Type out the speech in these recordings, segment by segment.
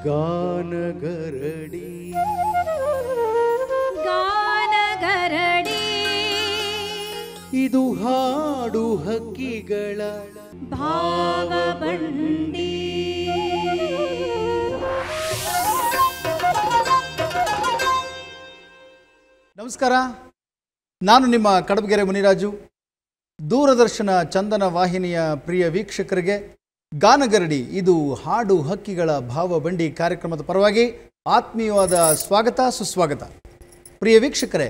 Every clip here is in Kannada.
ಗಾನಗರಡಿ ಗಾನಗರಡಿ ಇದು ಹಾಡು ಹಕ್ಕಿಗಳ ಭಾವಬಂಡಿ. ನಮಸ್ಕಾರ, ನಾನು ನಿಮ್ಮ ಕಡಬಗೆರೆ ಮುನಿರಾಜು. ದೂರದರ್ಶನ ಚಂದನ ವಾಹಿನಿಯ ಪ್ರಿಯ ವೀಕ್ಷಕರಿಗೆ ಗಾನಗರಡಿ ಇದು ಹಾಡು ಹಕ್ಕಿಗಳ ಭಾವಬಂಡಿ ಕಾರ್ಯಕ್ರಮದ ಪರವಾಗಿ ಆತ್ಮೀಯವಾದ ಸ್ವಾಗತ ಸುಸ್ವಾಗತ. ಪ್ರಿಯ ವೀಕ್ಷಕರೇ,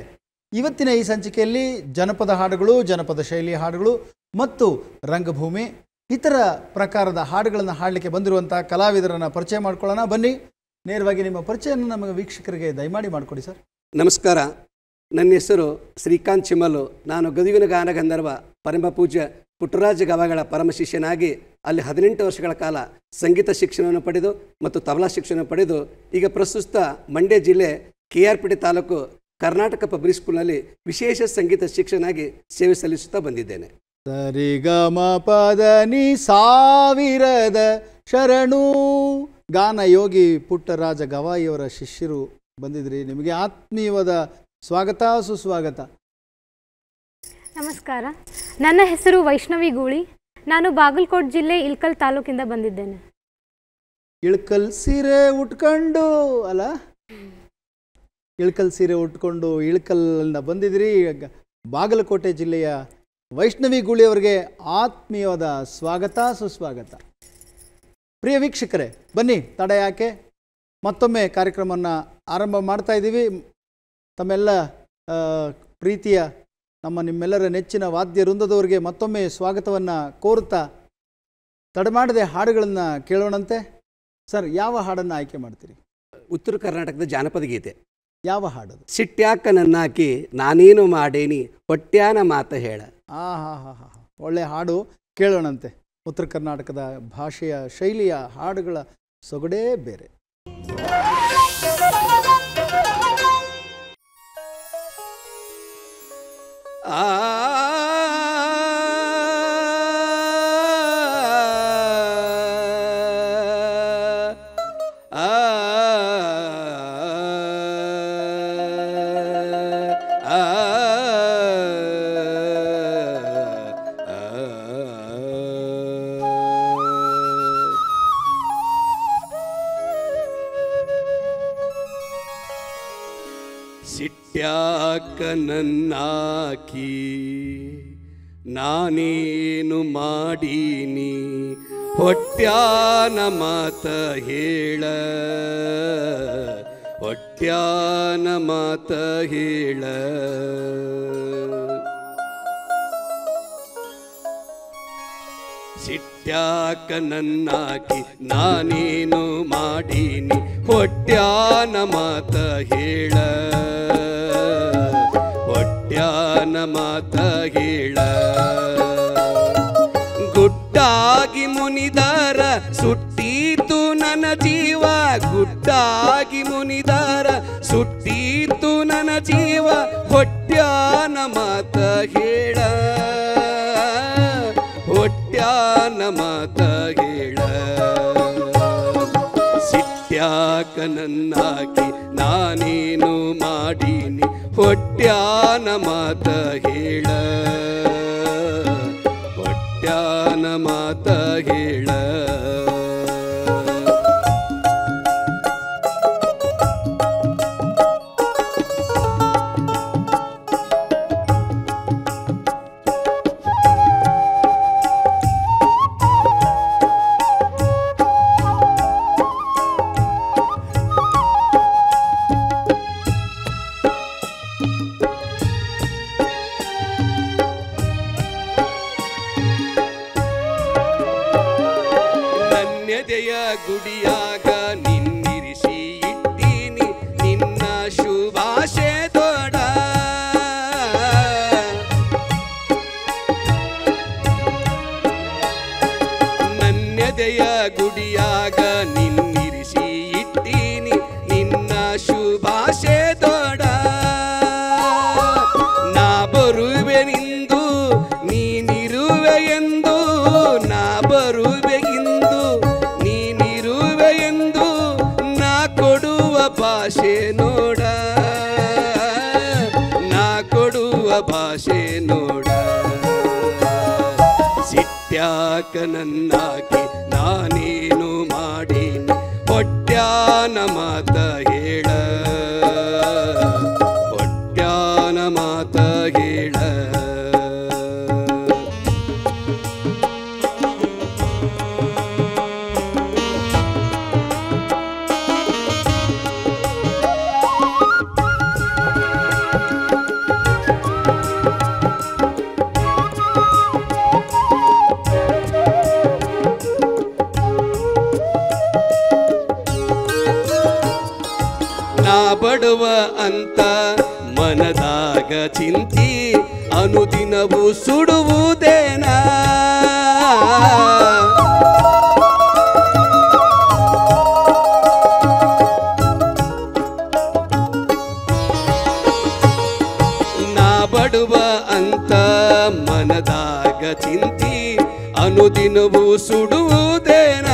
ಇವತ್ತಿನ ಈ ಸಂಚಿಕೆಯಲ್ಲಿ ಜನಪದ ಹಾಡುಗಳು, ಜನಪದ ಶೈಲಿಯ ಹಾಡುಗಳು ಮತ್ತು ರಂಗಭೂಮಿ ಇತರ ಪ್ರಕಾರದ ಹಾಡುಗಳನ್ನು ಹಾಡಲಿಕ್ಕೆ ಬಂದಿರುವಂಥ ಕಲಾವಿದರನ್ನು ಪರಿಚಯ ಮಾಡ್ಕೊಳ್ಳೋಣ. ಬನ್ನಿ, ನೇರವಾಗಿ ನಿಮ್ಮ ಪರಿಚಯವನ್ನು ನಮ್ಮ ವೀಕ್ಷಕರಿಗೆ ದಯಮಾಡಿ ಮಾಡಿಕೊಡಿ ಸರ್. ನಮಸ್ಕಾರ, ನನ್ನ ಹೆಸರು ಶ್ರೀಕಾಂತ್ ಚಿಮ್ಮಲು. ನಾನು ಗದುಗಿನ ಗಾನಗಂಧರ್ವ ಪರಮ ಪೂಜ್ಯ ಪುಟ್ಟರಾಜ ಗವಾಯಿಗಳ ಪರಮ ಶಿಷ್ಯನಾಗಿ ಅಲ್ಲಿ 18 ವರ್ಷಗಳ ಕಾಲ ಸಂಗೀತ ಶಿಕ್ಷಣವನ್ನು ಪಡೆದು ಮತ್ತು ತಬಲಾ ಶಿಕ್ಷಣ ಪಡೆದು ಈಗ ಪ್ರಸ್ತುತ ಮಂಡ್ಯ ಜಿಲ್ಲೆ KRPೇಟೆ ತಾಲೂಕು ಕರ್ನಾಟಕ ಪಬ್ಲಿಕ್ ಸ್ಕೂಲ್ನಲ್ಲಿ ವಿಶೇಷ ಸಂಗೀತ ಶಿಕ್ಷಕನಾಗಿ ಸೇವೆ ಸಲ್ಲಿಸುತ್ತಾ ಬಂದಿದ್ದೇನೆ. ಸರಿಗಮ ಪದನಿ ಸಾವಿರದ ಶರಣು. ಗಾನ ಯೋಗಿ ಪುಟ್ಟರಾಜ ಗವಾಯಿಯವರ ಶಿಷ್ಯರು ಬಂದಿದ್ರಿ. ನಿಮಗೆ ಆತ್ಮೀಯವಾದ ಸ್ವಾಗತ ಸುಸ್ವಾಗತ. ನಮಸ್ಕಾರ, ನನ್ನ ಹೆಸರು ವೈಷ್ಣವಿ ಗೂಳಿ. ನಾನು ಬಾಗಲಕೋಟೆ ಜಿಲ್ಲೆ ಇಳಕಲ್ ತಾಲೂಕಿಂದ ಬಂದಿದ್ದೇನೆ. ಇಳಕಲ್ ಸೀರೆ ಉಟ್ಕೊಂಡು ಅಲ್ಲ, ಇಳಕಲ್ ಸೀರೆ ಉಟ್ಕೊಂಡು ಇಳಕಲ್ಲಿಂದ ಬಂದಿದ್ರಿ. ಬಾಗಲಕೋಟೆ ಜಿಲ್ಲೆಯ ವೈಷ್ಣವಿ ಗೂಳಿಯವರಿಗೆ ಆತ್ಮೀಯವಾದ ಸ್ವಾಗತ ಸುಸ್ವಾಗತ. ಪ್ರಿಯ ವೀಕ್ಷಕರೇ, ಬನ್ನಿ, ತಡ ಯಾಕೆ, ಮತ್ತೊಮ್ಮೆ ಕಾರ್ಯಕ್ರಮವನ್ನು ಆರಂಭ ಮಾಡ್ತಾ ಇದ್ದೀವಿ. ತಮ್ಮೆಲ್ಲ ಪ್ರೀತಿಯ ನಿಮ್ಮೆಲ್ಲರ ನೆಚ್ಚಿನ ವಾದ್ಯ ವೃಂದದವರಿಗೆ ಮತ್ತೊಮ್ಮೆ ಸ್ವಾಗತವನ್ನು ಕೋರುತ್ತಾ ತಡಮಾಡದೆ ಹಾಡುಗಳನ್ನು ಕೇಳೋಣಂತೆ. ಸರ್, ಯಾವ ಹಾಡನ್ನು ಆಯ್ಕೆ ಮಾಡ್ತೀರಿ? ಉತ್ತರ ಕರ್ನಾಟಕದ ಜಾನಪದ ಗೀತೆ. ಯಾವ ಹಾಡದು? ಸಿಟ್ಟ್ಯಾಕ ನನ್ನಾಕಿ ನಾನೇನು ಮಾಡೇನಿ ಹೊಟ್ಯಾನ ಮಾತ ಹೇಳ. ಹಾ, ಒಳ್ಳೆ ಹಾಡು, ಕೇಳೋಣಂತೆ. ಉತ್ತರ ಕರ್ನಾಟಕದ ಭಾಷೆಯ ಶೈಲಿಯ ಹಾಡುಗಳ ಸೊಗಡೇ ಬೇರೆ. ಸಿಟ್ಟ್ಯಾಕ ನನ್ನಾಕಿ ನಾನೇನು ಮಾಡೀನಿ ಹೊಟ್ಯಾನ ಮಾತ ಹೇಳ, ಹೊಟ್ಯಾನ ಮಾತ ಹೇಳ. ಸಿಟ್ಟ್ಯಾಕ ನನ್ನಾಕಿ ನಾನೇನು ಮಾಡೀನಿ ಹೊಟ್ಯಾನ ಮಾತ ಹೇಳ, ಹೊಟ್ಯಾನ ಮಾತ ಹೇಳ. ಗುಡ್ಡಾಗಿ ಮುನಿದಾರ ಸುಟ್ಟೀತು ನನ್ನ ಜೀವ, ಗುಡ್ಡಾಗಿ ಮುನಿದಾರ ಸುಟ್ಟೀತು ನನ್ನ ಜೀವ, ಹೊಟ್ಯಾನ ಮಾತ ಹೇಳ, ಹೊಟ್ಯಾನ ಮಾತ ಹೇಳ. ಸಿಟ್ಟ್ಯಾಕ ನನ್ನಾಕಿ ನಾನೇನು ಮಾಡೀನಿ ಹೊಟ್ಯಾನ ಮಾತ ಹೇಳ, ಹೊಟ್ಯಾನ ಮಾತ ಹೇಳ. ಗುಡಿಯಾಗ ನಿನ್ನಿರಿಸಿ ಇಟ್ಟೀನಿ ನಿನ್ನ ಶುಭಾಶೆ ದೊಡ, ನನ್ನೆದೆಯ ಗುಡಿಯಾಗ ನಿನ್ನಿರಿಸಿ ಇಟ್ಟೀನಿ ನಿನ್ನ ಶುಭಾಶೆ ದೊಡ. ನಾ ಬರುವೆ ನಿಂದು ನೀನಿರುವೆ ಎಂದು, ನಾ ಬರುವೆ ಇಂದು ನೀನಿರುವೆ ಎಂದು ಭಾಷೆ ನೋಡ, ನಾ ಕೊಡುವ ಭಾಷೆ ನೋಡ. ಸಿಟ್ಯಾಕ ನನ್ನಾಕಿ ನಾನೇನು ಮಾಡೀನಿ, ಹೊಟ್ಯಾನ ಮಾತ ಹೇಳ, ಹೊಟ್ಯಾನ ಮಾತ ಹೇಳ. ಬಡವ ಅಂತ ಮನದಾಗ ಚಿಂತಿ ಅನುದಿನವೂ ಸುಡುವುದೇನ. ನಾ ಬಡವ ಅಂತ ಮನದಾಗ ಚಿಂತಿ ಅನುದಿನವೂ ಸುಡುವುದೇನ.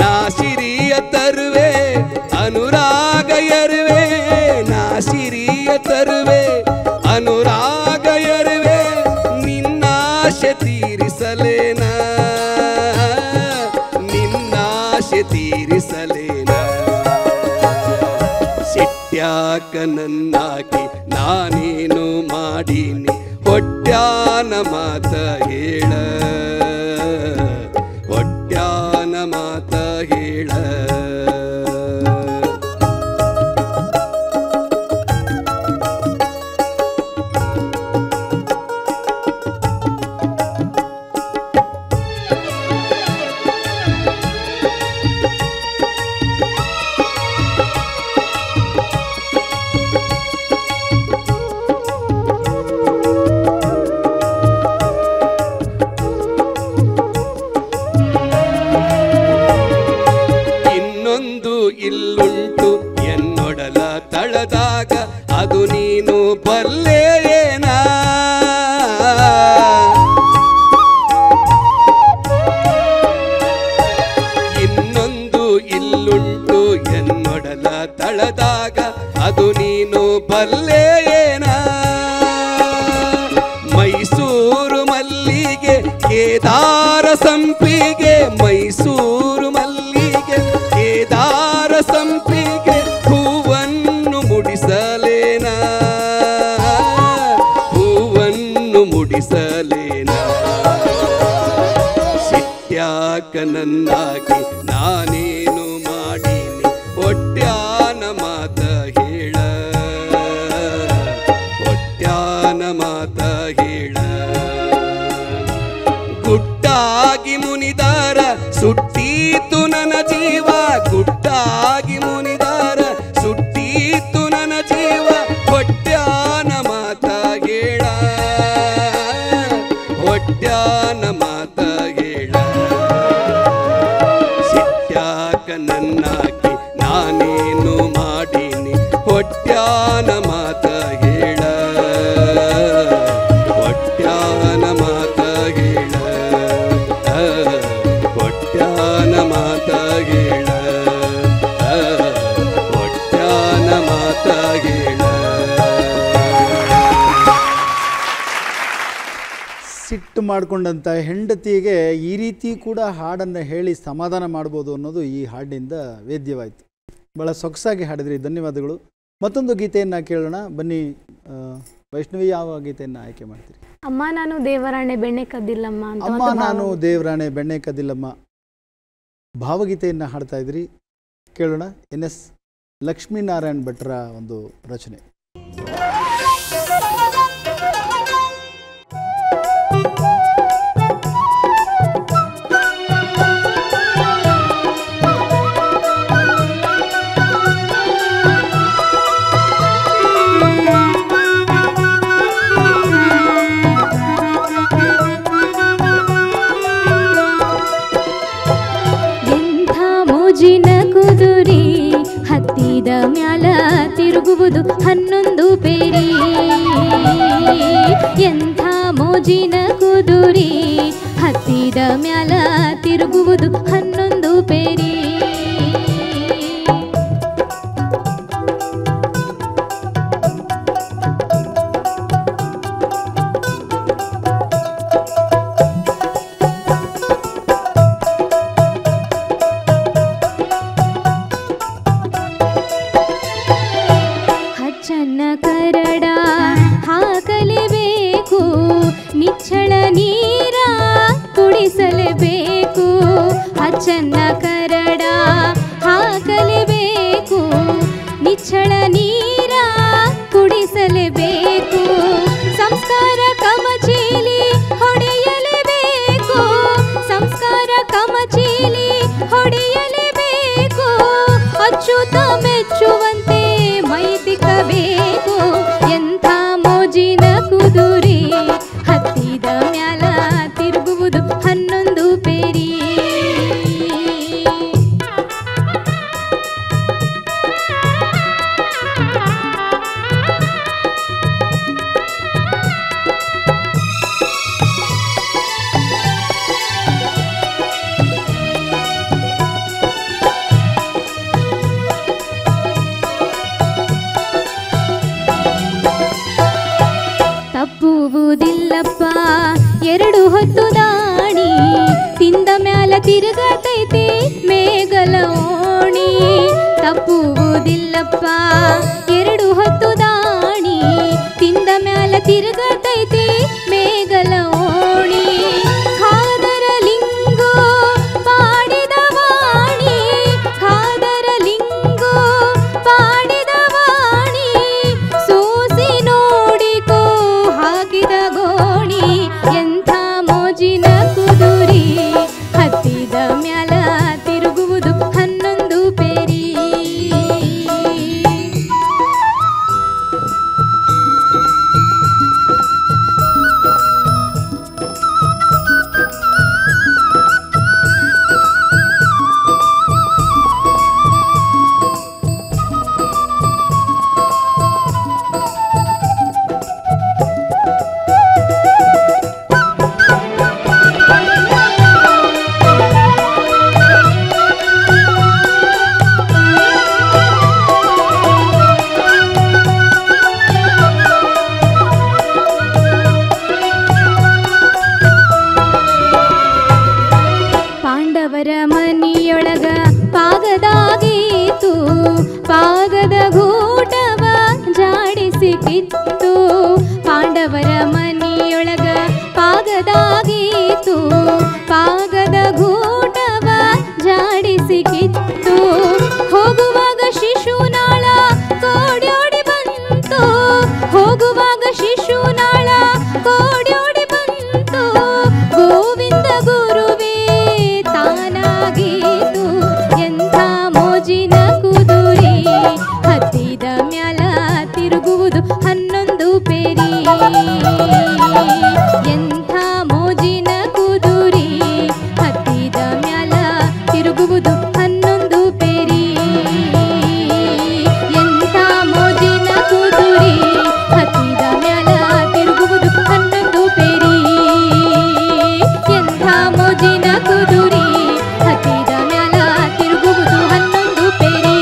ನಾ ಸಿರಿಯ ತರುವೆ ಅನುರಾಗ ಎರುವೆ, ನಾ ಸಿರಿಯ ತರುವೆ ಅನುರಾಗ ಎರುವೆ, ನಿನ್ನಾಶೆ ತೀರಿಸಲೇನ, ನಿನ್ನಾಶೆ ತೀರಿಸಲೇನ. ಸಿಟ್ಯಾಕ ನನ್ನಾಕಿ ನಾನೇನು ಮಾಡೀನಿ, ಹೊಟ್ಯಾನ ಮಾತ ಹೇಳ, ಹೊಟ್ಯಾನ ಮಾತ ಹೇಳ. ಇಲ್ಲುಂಟು ಎನ್ನೊಡಲ ತಳದಾಗ ಅದು ನೀನು ಬಲ್ಲೆಯೇನ. ಇನ್ನೊಂದು ಇಲ್ಲುಂಟು ಎನ್ನೊಡಲ ತಳದಾಗ ಅದು ನೀನು ಬಲ್ಲೆಯೇನ. ಮೈಸೂರು ಮಲ್ಲಿಗೆ ಕೇದಾರ ಸಂಪಿಗೆ, ಮೈಸೂರು ಮಲ್ಲಿಗೆ ಕೇದಾರ ಸಂಪಿಗೆ, ಹೂವನ್ನು ಮುಡಿಸಲೇನ, ಹೂವನ್ನು ಮುಡಿಸಲೇನ. ಸಿಟ್ಯಾಕ ನನ್ನಾಗಿ ನಾನೇನು ಮಾಡೀನಿ, ಹೊಟ್ಯಾನ ಮಾತ ಹೇಳ, ಹೊಟ್ಯಾನ ಮಾತ ಹೇಳ. ಗುಟ್ಟಾಗಿ ಮುನಿದಾರ ಸುಟ್ಟೀತು ನನ್ನ ಜೀವ, ಗುಟ್ಟಾಗಿ ಮುನಿದಾರ ಸುಟ್ಟೀತು ನನ್ನ ಜೀವ, ಹೊಟ್ಯಾನ ಮಾತ ಹೇಳ, ಹೊಟ್ಯಾನ ಮಾತ ಹೇಳ. ಸಿಟ್ಯಾಕ ನನ್ನಾಕಿ ನಾನೇನು ಮಾಡೀನಿ, ಹೊಟ್ಯಾನ ಮಾತ ಹೇಳ, ಹೊಟ್ಯಾನ ಮಾತ ಹೇಳ, ಹೊಟ್ಯಾನ ಮಾತ ಹೇಳ, ಹೊಟ್ಯಾನ ಮಾತ ಹೇಳ. ಸಿಟ್ಟು ಮಾಡಿಕೊಂಡಂಥ ಹೆಂಡತಿಗೆ ಈ ರೀತಿ ಕೂಡ ಹಾಡನ್ನು ಹೇಳಿ ಸಮಾಧಾನ ಮಾಡ್ಬೋದು ಅನ್ನೋದು ಈ ಹಾಡಿನಿಂದ ವೇದ್ಯವಾಯಿತು. ಭಾಳ ಸೊಗಸಾಗಿ ಹಾಡಿದ್ರಿ, ಧನ್ಯವಾದಗಳು. ಮತ್ತೊಂದು ಗೀತೆಯನ್ನು ಕೇಳೋಣ ಬನ್ನಿ. ವೈಷ್ಣವಿ, ಯಾವ ಗೀತೆಯನ್ನು ಆಯ್ಕೆ ಮಾಡ್ತೀರಿ? ಅಮ್ಮ ನಾನು ದೇವರಾಣೆ ಬೆಣ್ಣೆ ಕದ್ದಿಲ್ಲಮ್ಮ ಅಂತ. ಅಮ್ಮ ನಾನು ದೇವರಾಣೆ ಬೆಣ್ಣೆ ಕದ್ದಿಲ್ಲಮ್ಮ ಭಾವಗೀತೆಯನ್ನು ಹಾಡ್ತಾ ಇದ್ರಿ, ಕೇಳೋಣ. NS ಲಕ್ಷ್ಮೀನಾರಾಯಣ್ ಭಟ್ರ ಒಂದು ರಚನೆ. ಕುದುರಿ ಹತ್ತಿದ ಮ್ಯಾಲ ತಿರುಗುವುದು 11 ಪೇರಿ, ಎಂಥ ಮೋಜಿನ ಕುದುರಿ ಹತ್ತಿದ ಮ್ಯಾಲ ತಿರುಗುವುದು 11 ಪೇರಿ. ಹುಚ್ಚನ್ನ ಕರಡ ಹಾಕಲೇಬೇಕು, ನಿಚ್ಚಳ ನೀರ ಕುಡಿಸಲೇಬೇಕು, ಸಂಸ್ಕಾರ ಕಮಚೀಲಿ ಹೊಡೆಯಲೇಬೇಕು, ಸಂಸ್ಕಾರ ಕಮಚೀಲಿ ಹೊಡೆಯಲೇಬೇಕು, ಅಚ್ಚುತ ಮೆಚ್ಚುವಂತೆ ಮೈದಿಕ್ಕಬೇಕು. ಎಂಥ ಮೋಜಿನ ಕುದುರೆ ಹತ್ತಿದ ಮ್ಯಾಲ ತಿರುಗುವುದು 11 ಪೇರಿ. ತಪ್ಪುವುದಿಲ್ಲಪ್ಪ 2 ಹೊತ್ತು ದಾಣಿ, ತಿಂದ ಮ್ಯಾಲ ತಿರುಗತೈತಿ ಮೇಗಲ ಓಣಿ. ತಪ್ಪುವುದಿಲ್ಲಪ್ಪ 2 ಹೊತ್ತು ದಾಣಿ, ತಿಂದ ಮ್ಯಾಲ ತಿರುಗತೈತಿ ಮೇಗಲ ಓಣಿ. ಖಾದರ ಲಿಂಗೋ ಪಾಡಿದ ವಾಣಿ, ಖಾದರ ಲಿಂಗೋ ಪಾಡಿದ ವಾಣಿ, ಸೂಸಿ ನೋಡಿಕೋ ಹಾಕಿದ ಗೋಣಿ. ಎಂಥ ಮೋಜಿನ ಕುದುರೆ ಹತ್ತಿದ ಮ್ಯಾಲ ತಿರುಗುವುದು 11 ಪೇರಿ. ಪಾಂಡವರ ಮನಿಯೊಳಗ ಪಾಗದಾಗೀತು, ಪಾಗದ ಗೂಟವ ಜಾಡಿಸಿ ಕಿತ್ತು. ಪಾಂಡವರ ಮನಿಯೊಳಗ ಪಾಗದಾಗೀತು, ಪಾಗದ ಗೂಟವ ಜಾಡಿಸಿ ಕಿತ್ತು. ಹೋಗುವಾಗ ಶಿಶುನಾಳ ಕೋಡ್ಯೋಡಿ ಬಂತು, ಹೋಗುವಾಗ ಶಿಶುನಾಳ ಕೋಡ್ಯೋಡಿ ಬಂತು. ಗೋವಿಂದ ಗುರುವೇ ತಾನಾಗೀತು. ಎಂಥ ಮೋಜಿನ ಕುದುರೆ ಹತ್ತಿದ ಮ್ಯಾಲ ತಿರುಗುವುದು 11 ಪೇರಿ. ಎಂಥ ಮೋಜಿನ ಕುದುರೆ ಹತ್ತಿದ ಮ್ಯಾಲ ತಿರುಗುವುದು 11 ಪೇರಿ. ಎಂಥ ಮೋಜಿನ ಕುದುರೆ ಹತ್ತಿದ ಮ್ಯಾಲ ತಿರುಗುವುದು 11 ಪೇರಿ. ಎಂಥ ಮೋಜಿನ ಕುದುರೆ ಹತ್ತಿದ ಮ್ಯಾಲ ತಿರುಗುವುದು 11 ಪೇರಿ.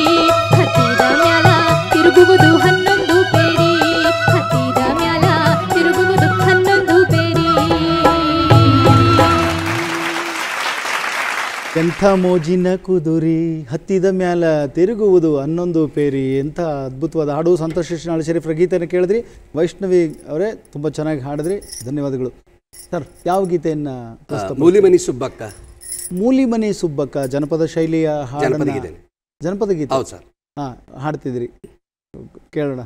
ಹತ್ತಿದ ಮ್ಯಾಲ ತಿರುಗುವುದು 11 ಪೇರಿ. ಹತ್ತಿದ ಮ್ಯಾಲ ತಿರುಗುವುದು 11 ಪೇರಿ. ಎಂಥ ಮೋಜಿನ ಕುದುರಿ ಹತ್ತಿದ ಮ್ಯಾಲ ತಿರುಗುವುದು 11 ಪೇರಿ. ಎಂಥ ಅದ್ಭುತವಾದ ಹಾಡು. ಸಂತೋಷ್ ಶಿಶುನಾಳ ಶರೀಫ್ರ ಗೀತೆಯನ್ನು ಕೇಳಿದ್ರಿ. ವೈಷ್ಣವಿ ಅವರೇ ತುಂಬ ಚೆನ್ನಾಗಿ ಹಾಡಿದ್ರಿ, ಧನ್ಯವಾದಗಳು ಸರ್. ಯಾವ ಗೀತೆಯನ್ನು? ಮೂಲಿಮನಿ ಸುಬ್ಬಕ್ಕ. ಮೂಲಿಮನಿ ಸುಬ್ಬಕ್ಕ ಜನಪದ ಶೈಲಿಯ ಹಾಡನ್ನ, ಜನಪದ ಗೀತೆ. ಹೌದು ಸರ್. ಹಾಂ, ಹಾಡ್ತಿದ್ರಿ, ಕೇಳೋಣ.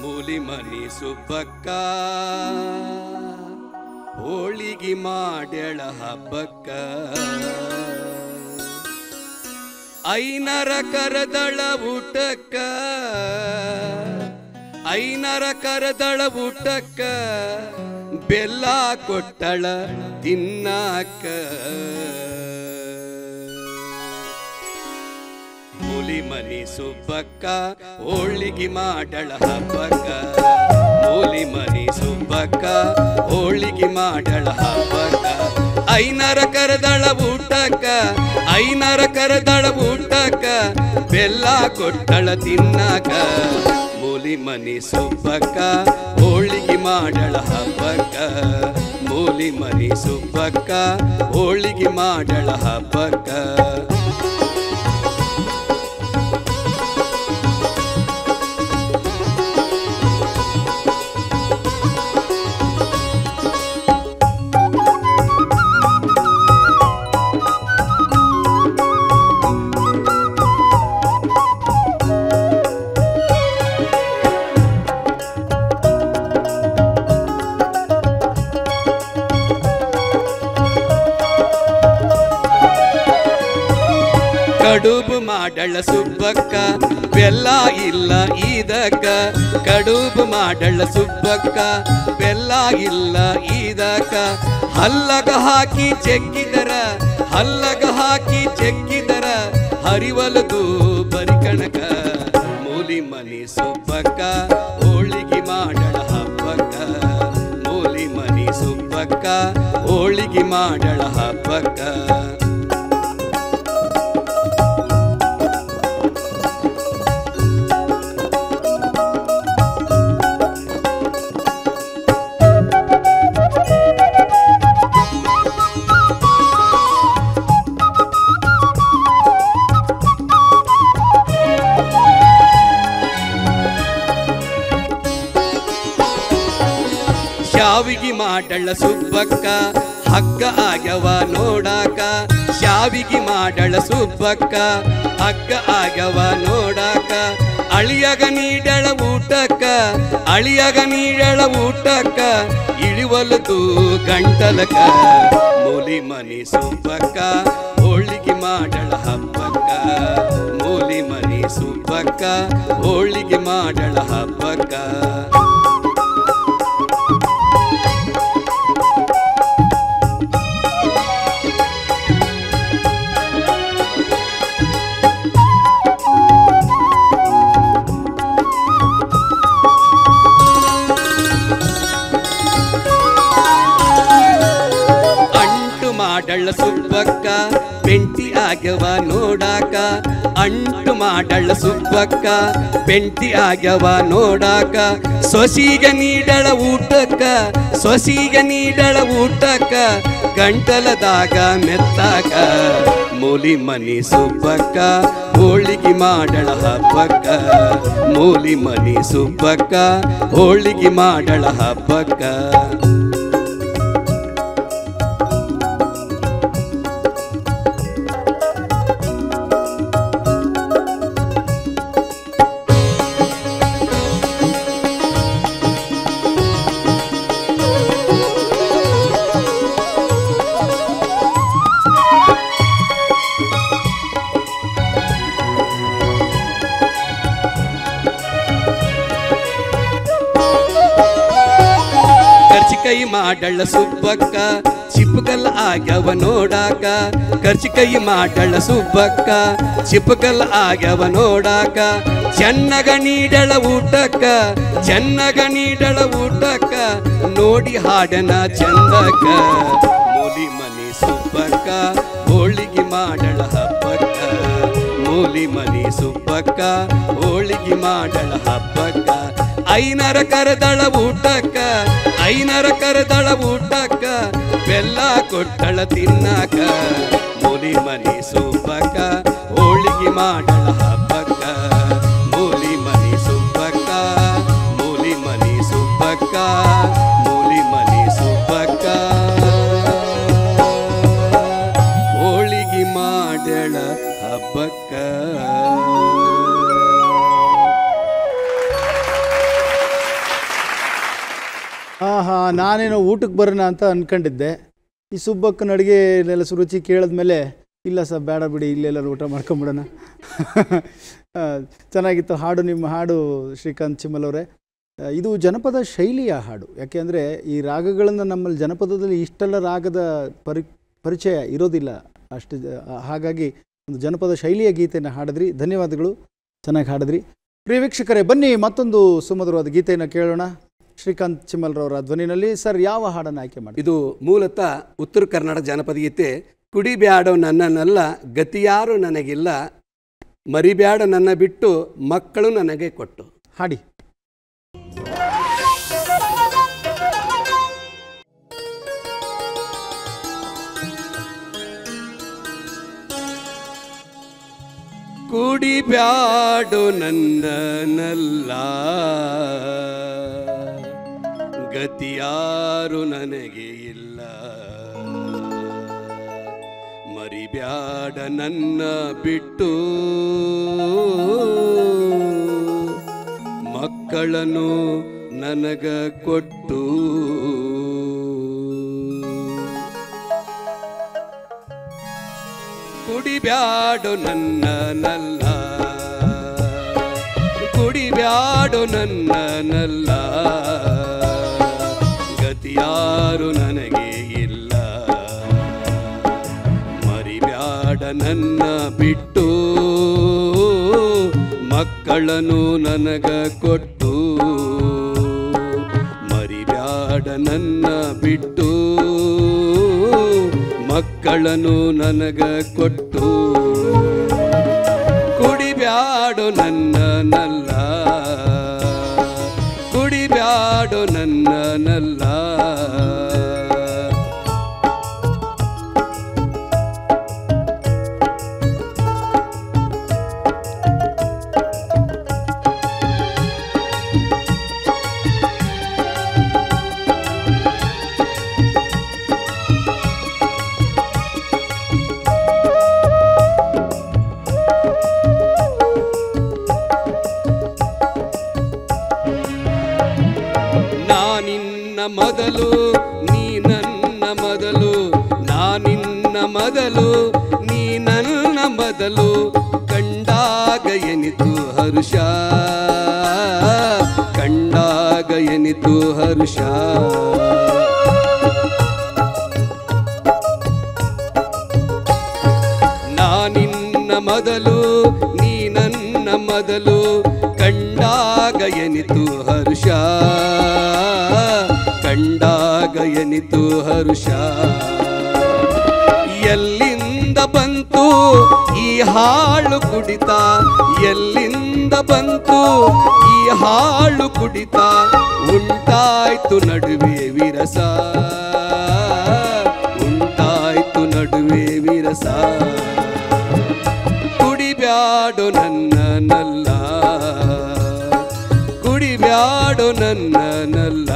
ಮೂಲಿಮನಿ ಸುಬ್ಬಕ್ಕ ಹೋಳಿಗೆ ಮಾಡ್ಯಾಳ ಹಬ್ಬಕ್ಕ, ಐನರ ಕರದಳ ಊಟಕ್ಕ, ಐನರ ಕರದಳ ಊಟಕ್ಕ, ಬೆಲ್ಲ ಕೊಟ್ಟಳ ತಿನ್ನಾಕ. ಮೂಲಿಮನಿ ಸುಬ್ಬಕ್ಕ ಹೋಳಿಗೆ ಮಾಡಳ ಹಬ್ಬಕ್ಕ, ಮೂಲಿಮನಿ ಸುಬ್ಬಕ್ಕ ಹೋಳಿಗೆ ಮಾಡಳ ಹಬ್ಬಕ್ಕ, ಐನರ ಕರದಳ ಊಟಕ್ಕ, ಐನರ ಕರದಳ ಊಟಕ್ಕ, ಬೆಲ್ಲ ಕೊಟ್ಟಳ ತಿನ್ನಾಕ. ಮೂಲಿ ಮನಿ ಸುಬ್ಬಕ್ಕ ಹೋಳಿಗೆ ಮಾಡಳ ಹಬ್ಬಕ್ಕ ಮೂಲಿ ಮನಿ ಸುಬ್ಬಕ್ಕ ಹೋಳಿಗೆ ಮಾಡಳ ಹಬ್ಬಕ್ಕ ಕಡುಬು ಮಾಡಳ ಸುಬ್ಬಕ್ಕ ಬೆಲ್ಲ ಇಲ್ಲ ಇದಕ್ಕ ಕಡುಬು ಮಾಡಳ ಸುಬ್ಬಕ್ಕ ಬೆಲ್ಲ ಇಲ್ಲ ಇದಕ್ಕ ಹಲ್ಲಗ ಹಾಕಿ ಚೆಕ್ಕಿದರ ಹಲ್ಲಗ ಹಾಕಿ ಚೆಕ್ಕಿದರ ಹರಿವಲದು ಬರಿ ಕಣಕ ಮೂಲಿ ಮನಿ ಸುಬ್ಬಕ್ಕ ಹೋಳಿಗೆ ಮಾಡಳ ಹಬ್ಬಕ್ಕ ಮೂಲಿ ಮನಿ ಸುಬ್ಬಕ್ಕ ಹೋಳಿಗೆ ಮಾಡಳ ಹಬ್ಬಕ್ಕ ಶಾವಿಗೆ ಮಾಡಳ ಸುಬ್ಬಕ್ಕ ಹಗ್ಗ ಆಗ್ಯವ ನೋಡಾಕ ಶಾವಿಗೆ ಮಾಡಳ ಸುಬ್ಬಕ್ಕ ಹಗ್ಗ ಆಗ್ಯವ ನೋಡಾಕ ಅಳಿಯಗ ನೀಡಳ ಊಟಕ್ಕ ಅಳಿಯಗ ನೀಡಳ ಊಟಕ್ಕ ಇಳಿವಲದು ಗಂಟಲಕ ಮೂಲಿ ಮನಿ ಸುಬ್ಬಕ್ಕ ಹೋಳಿಗೆ ಮಾಡಳ ಹಬ್ಬಕ್ಕ ಮೂಲಿ ಮನಿ ಸುಬ್ಬಕ್ಕ ಹೋಳಿಗೆ ಮಾಡಳ ಹಬ್ಬಕ್ಕ ಮಾಡಳ ಸುಬ್ಬಕ್ಕ ಪೆಂಟಿ ಆಗ್ಯವ ನೋಡಾಕ ಅಂಟು ಮಾಡಳ ಸುಬ್ಬಕ್ಕ ಪೆಂಟಿ ಆಗ್ಯವ ನೋಡಾಕ ಸೊಸಿಗ ನೀಡಳ ಊಟಕ್ಕ ಸೊಸಿಗ ನೀಡಳ ಊಟಕ್ಕ ಗಂಟಲದಾಗ ಮೆತ್ತಾಕ ಮೂಲಿ ಮನಿ ಸುಬ್ಬಕ್ಕ ಹೋಳಿಗೆ ಮಾಡಳ ಹಬ್ಬಕ್ಕ ಮೂಲಿ ಮನಿ ಸುಬ್ಬಕ್ಕ ಹೋಳಿಗೆ ಮಾಡಳ ಹಬ್ಬಕ್ಕ ಕೈ ಮಾಡಳ ಸುಬ್ಬಕ್ಕ ಚಿಪ್ಪಗಲ್ ಆಗ್ಯವ ನೋಡಾಕ ಕರ್ಚಿಕೈ ಮಾಡಳ ಸುಬ್ಬಕ್ಕ ಚಿಪ್ಪಗಲ್ ಆಗ್ಯವ ನೋಡಾಕ ಚೆನ್ನಗ ನೀಡಳ ಊಟಕ್ಕ ಚೆನ್ನಗ ನೀಡಳ ಊಟಕ್ಕ ನೋಡಿ ಹಾಡನ ಚಂದಕ್ಕ ಮೂಲಿ ಮನಿ ಸುಬ್ಬಕ್ಕ ಹೋಳಿಗೆ ಮಾಡಳ ಹಬ್ಬಕ್ಕ ಮೂಲಿ ಮನಿ ಸುಬ್ಬಕ್ಕ ಹೋಳಿಗೆ ಮಾಡಳ ಹಬ್ಬಕ್ಕ ಐನರ ಕರೆದಳ ಊಟಕ್ಕ ಐನರ ಕರೆದಳ ಊಟಕ್ಕ ಬೆಲ್ಲ ಕೊಟ್ಟಳ ತಿನ್ನಕ ಮೂಲಿ ಮನಿ ಸುಬ್ಬಕ್ಕ ಹೋಳಿಗೆ ಮಾಡಳ ಹಬ್ಬಕ್ಕ ಮೂಲಿ ಮನಿ ಸುಬ್ಬಕ್ಕ ಮೂಲಿ ಮನಿ ಸುಬ್ಬಕ್ಕ ಮೂಲಿ ಮನಿ ಸುಬ್ಬಕ್ಕ ಹೋಳಿಗೆ ಮಾಡಳ ಹಬ್ಬಕ್ಕ ಆಹಾ, ನಾನೇನೋ ಊಟಕ್ಕೆ ಬರೋಣ ಅಂತ ಅಂದ್ಕೊಂಡಿದ್ದೆ. ಈ ಸುಬ್ಬಕ್ಕನ ಅಡುಗೆ ಇಲ್ಲೆಲ್ಲ ರುಚಿ ಕೇಳಿದ್ಮೇಲೆ ಇಲ್ಲ ಸರ್ ಬೇಡ ಬಿಡಿ, ಇಲ್ಲೆಲ್ಲರೂ ಊಟ ಮಾಡ್ಕೊಂಬಿಡೋಣ. ಚೆನ್ನಾಗಿತ್ತು ಹಾಡು, ನಿಮ್ಮ ಹಾಡು ಶ್ರೀಕಾಂತ್ ಚಿಮ್ಮಲ್ ಅವರೇ. ಇದು ಜನಪದ ಶೈಲಿಯ ಹಾಡು. ಯಾಕೆಂದರೆ ಈ ರಾಗಗಳನ್ನು ನಮ್ಮಲ್ಲಿ ಜನಪದದಲ್ಲಿ ಇಷ್ಟೆಲ್ಲ ರಾಗದ ಪರಿಚಯ ಇರೋದಿಲ್ಲ ಅಷ್ಟು. ಹಾಗಾಗಿ ಒಂದು ಜನಪದ ಶೈಲಿಯ ಗೀತೆಯನ್ನು ಹಾಡಿದ್ರಿ. ಧನ್ಯವಾದಗಳು, ಚೆನ್ನಾಗಿ ಹಾಡಿದ್ರಿ. ಪ್ರಿಯ ವೀಕ್ಷಕರೇ, ಬನ್ನಿ ಮತ್ತೊಂದು ಸುಮಧುರವಾದ ಗೀತೆಯನ್ನು ಕೇಳೋಣ ಶ್ರೀಕಾಂತ್ ಚಿಮ್ಮಲ್ರವರ ಧ್ವನಿನಲ್ಲಿ. ಸರ್, ಯಾವ ಹಾಡನ್ನು ಆಯ್ಕೆ ಮಾಡಿ? ಇದು ಮೂಲತಃ ಉತ್ತರ ಕರ್ನಾಟಕ ಜಾನಪದ ಗೀತೆ. ಕುಡಿಬ್ಯಾಡೋ ನನ್ನನ್ನೆಲ್ಲ ಗತಿಯಾರು ನನಗಿಲ್ಲ, ಮರಿಬ್ಯಾಡ ನನ್ನ ಬಿಟ್ಟು ಮಕ್ಕಳು ನನಗೆ ಕೊಟ್ಟು. ಹಾಡಿ. ಕುಡಿಬ್ಯಾಡು ನನ್ನನಲ್ಲ ಗತಿಯಾರು ನನಗೆ ಇಲ್ಲ ಮರಿಬ್ಯಾಡ ನನ್ನ ಬಿಟ್ಟು ಮಕ್ಕಳನ್ನು ನನಗ ಕೊಟ್ಟು ಕುಡಿಬ್ಯಾಡು ನನ್ನನಲ್ಲ ಕುಡಿಬ್ಯಾಡು ನನ್ನನಲ್ಲ ಗತಿಯಾರು ನನಗೆ ಇಲ್ಲ ಮರಿಬ್ಯಾಡ ನನ್ನ ಬಿಟ್ಟು ಮಕ್ಕಳನ್ನು ನನಗ ಕೊಟ್ಟು ಮರಿಬ್ಯಾಡ ನನ್ನ ಬಿಟ್ಟು ಮಕ್ಕಳನ್ನು ನನಗ ಕೊಟ್ಟು ಕುಡಿಬ್ಯಾಡು ನನ್ನನಲ್ಲ ಕುಡಿಬ್ಯಾಡು ನನ್ನನಲ್ಲ ಮೊದಲು ನೀ ನನ್ನ ಮೊದಲು ನಾನಿನ್ನ ಮೊದಲು ನೀ ನನ್ನ ಮೊದಲು ಕಂಡಾಗ ಎನಿತು ಹರುಷ ಕಂಡಾಗ ಎನಿತು ಹರುಷ ನಾನಿನ್ನ ಮೊದಲು ನೀ ನನ್ನ ಮೊದಲು ಕಂಡಾಗ ಎನಿತು ಹರುಷ ಕಂಡಾಗ ಎನಿತು ಹರುಷ ಎಲ್ಲಿಂದ ಬಂತು ಈ ಹಾಳು ಕುಡಿತ ಎಲ್ಲಿಂದ ಬಂತು ಈ ಹಾಳು ಕುಡಿತ ಉಂಟಾಯ್ತು ನಡುವೆ ವಿರಸ ಉಂಟಾಯ್ತು ನಡುವೆ ವಿರಸ ಕುಡಿಬ್ಯಾಡು ನನ್ನನಲ್ಲ ಕುಡಿಬ್ಯಾಡು ನನ್ನನಲ್ಲ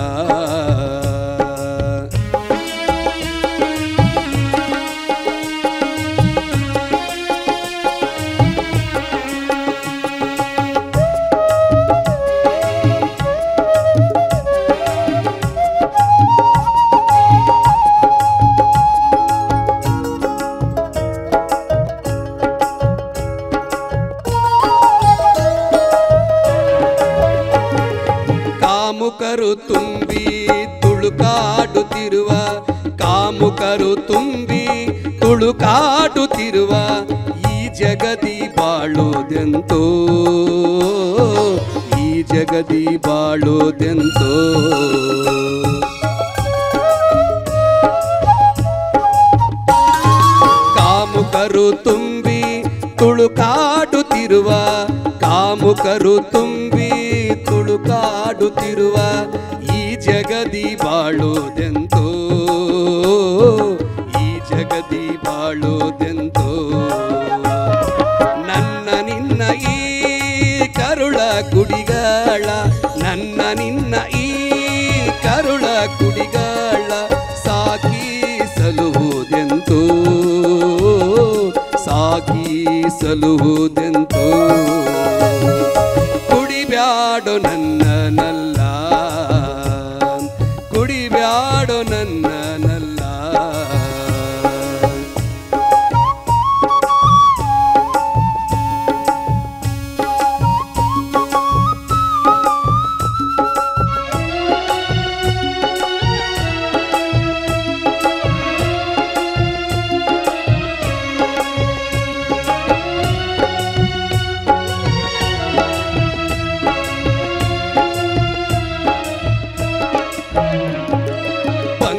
ಕಾಮುಕರು ತುಂಬಿ ತುಳುಕಾಡುತ್ತಿರುವ ಕಾಮುಕರು ತುಂಬಿ ತುಳುಕಾಡುತ್ತಿರುವ ಈ ಜಗದಿ ಬಾಳೋದೆಂತೋ ಈ ಜಗದಿ ಬಾಳೋದೆಂತೋ ಕಾಮುಕರು ತುಂಬಿ ತುಳುಕಾಡುತ್ತಿರುವ ಕಾಮುಕರು ತುಂಬಿ ತುಳುಕಾಡುತ್ತಿರುವ ಈ ಜಗದಿ ಬಾಳೋದೆಂತೋ ಈ ಜಗದಿ ಬಾಳೋದೆಂತೋ ನನ್ನ ನಿನ್ನ ಈ ಕರುಳ ಕುಡಿಗಳ ನನ್ನ ನಿನ್ನ ಈ ಕರುಳ ಕುಡಿಗಳ ಸಾಗಿಸಲುವುದೆಂತೋ ಸಾಗಿಸಲುವುದೆಂತೋ ಕುಡಿಬ್ಯಾಡು ನನ್ನನಲ್ಲ ಕುಡಿಬ್ಯಾಡು ನನ್ನನಲ್ಲ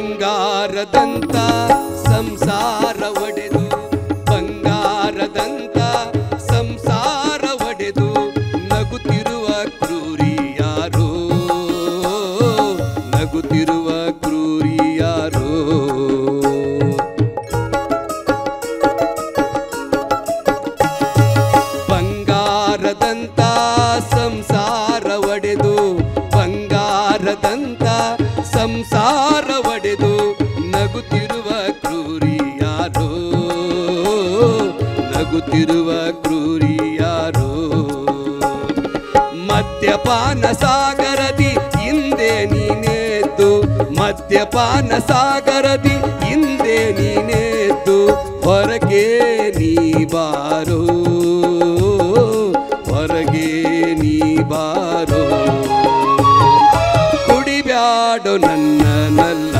ಬಂಗಾರದಂತ ಸಂಸಾರ ಒಡೆದು ಬಂಗಾರದಂತ ಸಂಸಾರ ಒಡೆದು ನಗುತ್ತಿರುವ ಕ್ರೂರಿ ಯಾರೋ ನಗುತ್ತಿರುವ ಕ್ರೂರಿ ಯಾರೋ ಬಂಗಾರದಂತ ನಗುತ್ತಿರುವ ಕ್ರೂರಿ ಯಾರೋ, ನಗುತ್ತಿರುವ ಕ್ರೂರಿ ಯಾರೋ. ಮದ್ಯಪಾನ ಸಾಗರದಿ ಹಿಂದೆ ನೀನೆದ್ದು, ಮದ್ಯಪಾನ ಸಾಗರದಿ ಹಿಂದೆ ನೀನೆದ್ದು ಹೊರಗೆ ನೀ ಬಾರೋ, ಹೊರಗೆ ನೀ ಬಾರೋ. ಕುಡಿಬ್ಯಾಡೋ ನನ್ನನಲ್ಲ,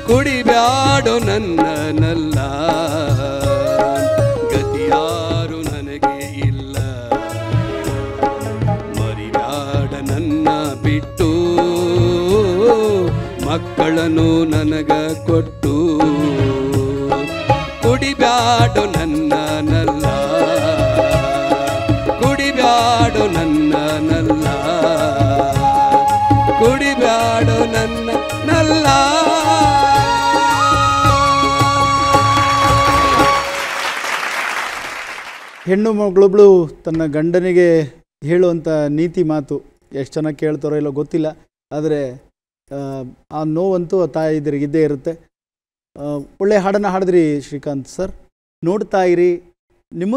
ಕುಡಿಬ್ಯಾಡೋ ನನ್ನನಲ್ಲ, ಗತಿಯಾರು ನನಗೆ ಇಲ್ಲ. ಮರಿಬ್ಯಾಡ ನನ್ನ ಬಿಟ್ಟು, ಮಕ್ಕಳನ್ನು ನನಗ ಕೊಟ್ಟು. ಕುಡಿಬ್ಯಾಡೋ ನನ್ನನಲ್ಲ, ಕುಡಿಬ್ಯಾಡೋ ನನ್ನನಲ್ಲ, ಕುಡಿಬ್ಯಾಡೋ ನನ್ನನಲ್ಲ. ಹೆಣ್ಣು ಮಗಳೊಬ್ಳು ತನ್ನ ಗಂಡನಿಗೆ ಹೇಳುವಂಥ ನೀತಿ ಮಾತು ಎಷ್ಟು ಚೆನ್ನಾಗಿ ಕೇಳ್ತಾರೋ ಇಲ್ಲೋ ಗೊತ್ತಿಲ್ಲ, ಆದರೆ ಆ ನೋವಂತೂ ಆ ತಾಯಿದರಿಗೆ ಇದ್ದೇ ಇರುತ್ತೆ. ಒಳ್ಳೆ ಹಾಡನ್ನು ಹಾಡಿದ್ರಿ ಶ್ರೀಕಾಂತ್ ಸರ್. ನೋಡ್ತಾ ಇರಿ ನಿಮ್ಮ